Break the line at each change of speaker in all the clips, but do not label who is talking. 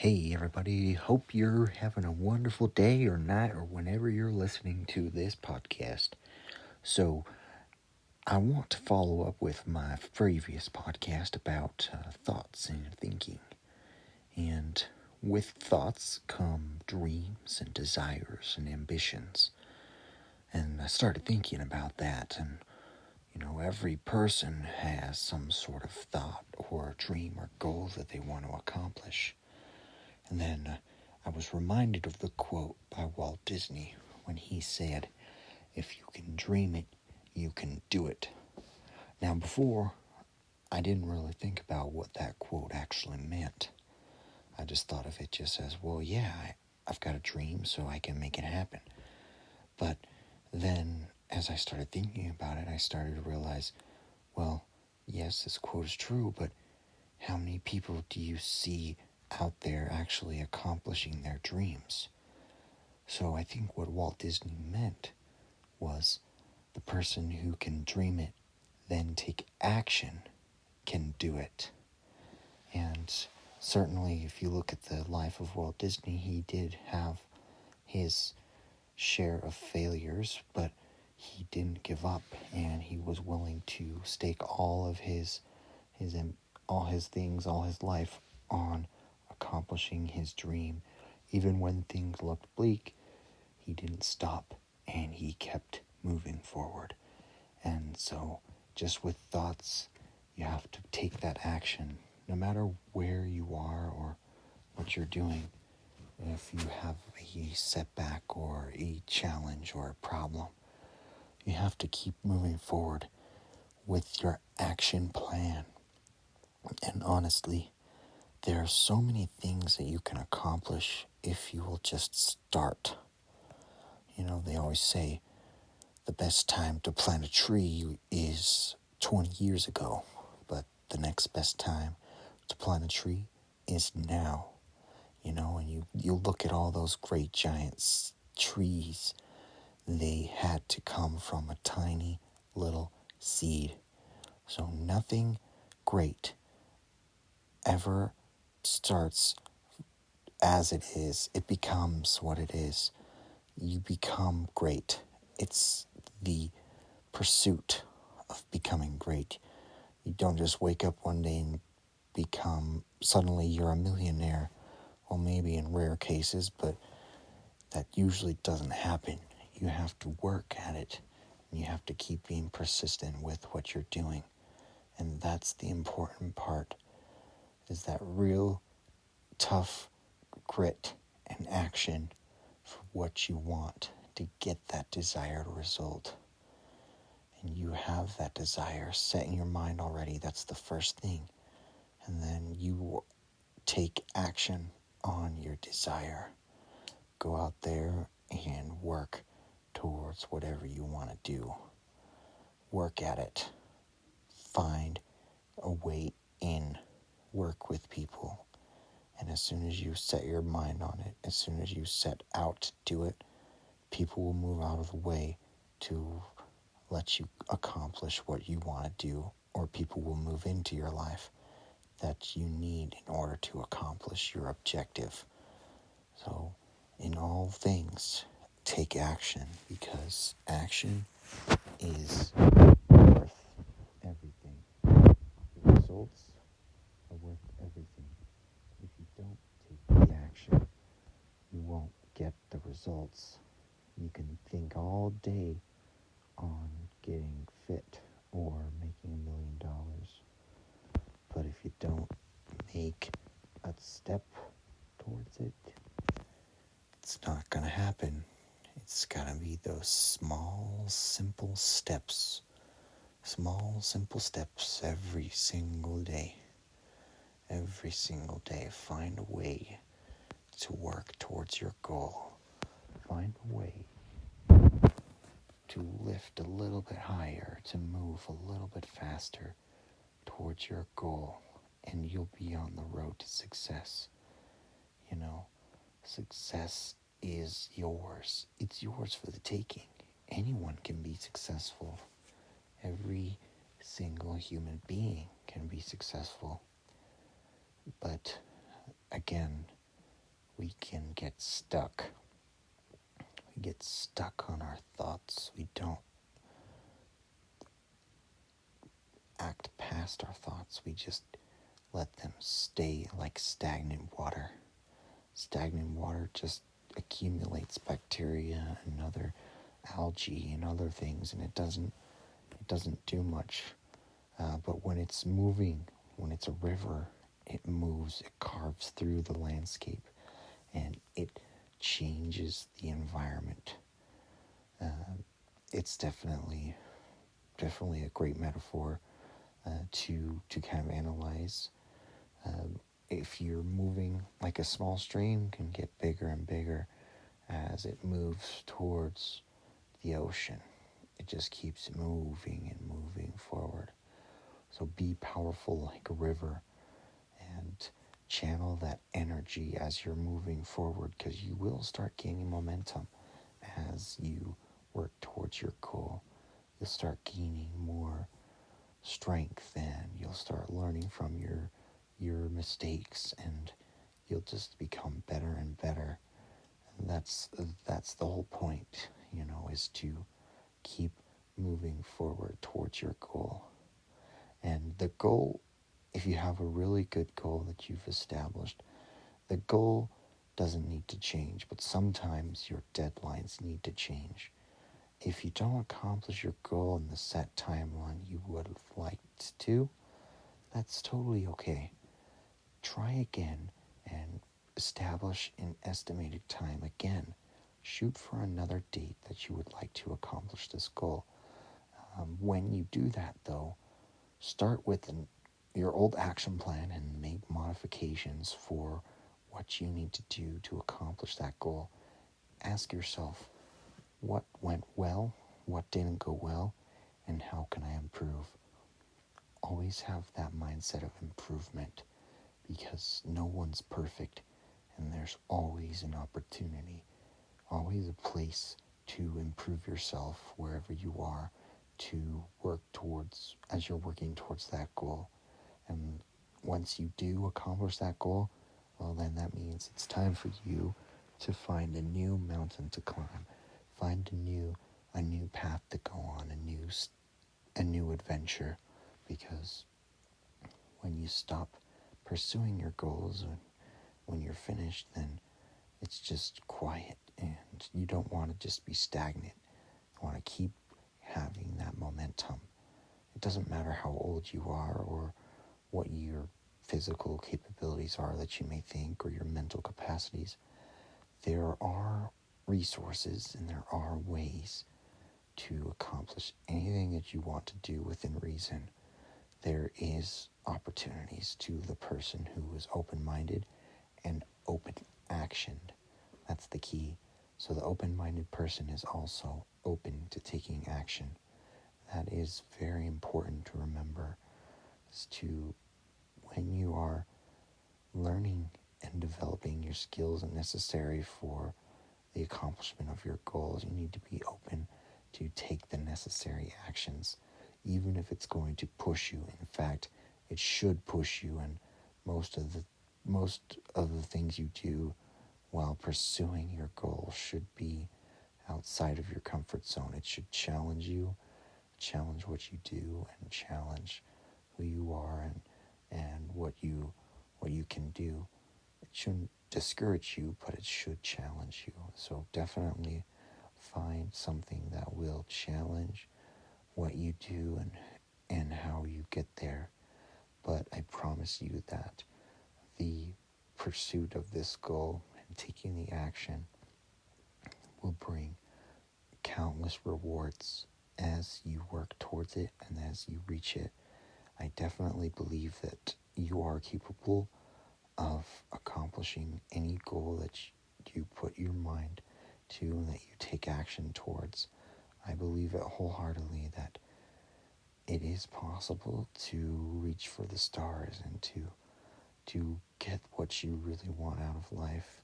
Hey everybody, hope you're having a wonderful day or night or whenever you're listening to this podcast. So, I want to follow up with my previous podcast about thoughts and thinking. And with thoughts come dreams and desires and ambitions. And I started thinking about that, and every person has some sort of thought or dream or goal that they want to accomplish. And then I was reminded of the quote by Walt Disney when he said, "If you can dream it, you can do it." Now, before, I didn't really think about what that quote actually meant. I just thought of it just as, well, yeah, I've got a dream, so I can make it happen. But then, as I started thinking about it, I started to realize, well, yes, this quote is true, but how many people do you see out there actually accomplishing their dreams? So I think what Walt Disney meant was the person who can dream it, then take action, can do it. And certainly, if you look at the life of Walt Disney, he did have his share of failures, but he didn't give up, and he was willing to stake all of his life on accomplishing his dream. Even when things looked bleak, he didn't stop, and he kept moving forward. And so, just with thoughts, you have to take that action, no matter where you are or what you're doing. If you have a setback or a challenge or a problem, you have to keep moving forward with your action plan. And honestly, there are so many things that you can accomplish if you will just start. They always say the best time to plant a tree is 20 years ago, but the next best time to plant a tree is now. And you look at all those great giant trees, they had to come from a tiny little seed. So nothing great ever starts as it is. It becomes what it is. You become great. It's the pursuit of becoming great. You don't just wake up one day and suddenly you're a millionaire. Well, maybe in rare cases, but that usually doesn't happen. You have to work at it, and you have to keep being persistent with what you're doing. And that's the important part, is that real tough grit and action for what you want to get that desired result. And you have that desire set in your mind already. That's the first thing. And then you take action on your desire. Go out there and work towards whatever you want to do. Work at it. Find a way in. Work with people. And as soon as you set your mind on it, as soon as you set out to do it, people will move out of the way to let you accomplish what you want to do, or people will move into your life that you need in order to accomplish your objective. So, in all things, take action, because action is worth everything. The results are worth everything. If you don't take the action, you won't get the results. You can think all day on getting fit or making $1 million, but if you don't make a step towards it, it's not going to happen. It's got to be those small, simple steps. Small, simple steps every single day. Every single day, find a way to work towards your goal. Find a way to lift a little bit higher, to move a little bit faster towards your goal, and you'll be on the road to success. Success is yours. It's yours for the taking. Anyone can be successful. Every single human being can be successful. But again, get stuck. We get stuck on our thoughts. We don't act past our thoughts. We just let them stay like stagnant water. Stagnant water just accumulates bacteria and other algae and other things, and it doesn't do much. But when it's moving, when it's a river, it moves, it carves through the landscape, and it changes the environment. It's definitely a great metaphor to kind of analyze. If you're moving, like a small stream can get bigger and bigger as it moves towards the ocean. It just keeps moving and moving forward. So be powerful like a river and channel that energy as you're moving forward, because you will start gaining momentum as you work towards your goal. You'll start gaining more strength, and you'll start learning from your mistakes, and you'll just become better and better. And that's the whole point, is to keep moving forward towards your goal. And the goal, if you have a really good goal that you've established, the goal doesn't need to change, but sometimes your deadlines need to change. If you don't accomplish your goal in the set timeline you would have liked to, that's totally okay. Try again and establish an estimated time again. Shoot for another date that you would like to accomplish this goal. When you do that, though, start with your old action plan and make modifications for what you need to do to accomplish that goal. Ask yourself, what went well, what didn't go well, and how can I improve? Always have that mindset of improvement, because no one's perfect, and there's always an opportunity, always a place to improve yourself wherever you are, to work towards, as you're working towards that goal. And once you do accomplish that goal, well, then that means it's time for you to find a new mountain to climb, find a new path to go on, a new adventure. Because when you stop pursuing your goals, when you're finished, then it's just quiet, and you don't want to just be stagnant. You want to keep having that momentum. It doesn't matter how old you are or what your physical capabilities are that you may think, or your mental capacities. There are resources and there are ways to accomplish anything that you want to do within reason. There is opportunities to the person who is open-minded and open-actioned. That's the key. So the open-minded person is also open to taking action. That is very important to remember, is to, when you are learning and developing your skills necessary for the accomplishment of your goals, you need to be open to take the necessary actions, even if it's going to push you. In fact, it should push you, and most of the things you do while pursuing your goal should be outside of your comfort zone. It should challenge you, challenge what you do, and challenge who you are and what you can do. It shouldn't discourage you, but it should challenge you. So definitely find something that will challenge what you do and how you get there. But I promise you that the pursuit of this goal and taking the action will bring countless rewards as you work towards it and as you reach it. I definitely believe that you are capable of accomplishing any goal that you put your mind to and that you take action towards. I believe it wholeheartedly that it is possible to reach for the stars and to get what you really want out of life.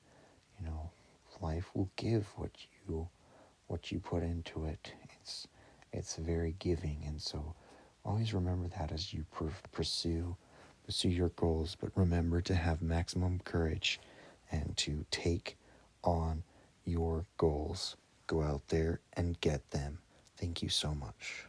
Life will give what you put into it. It's very giving, and so always remember that as you pursue your goals. But remember to have maximum courage and to take on your goals. Go out there and get them. Thank you so much.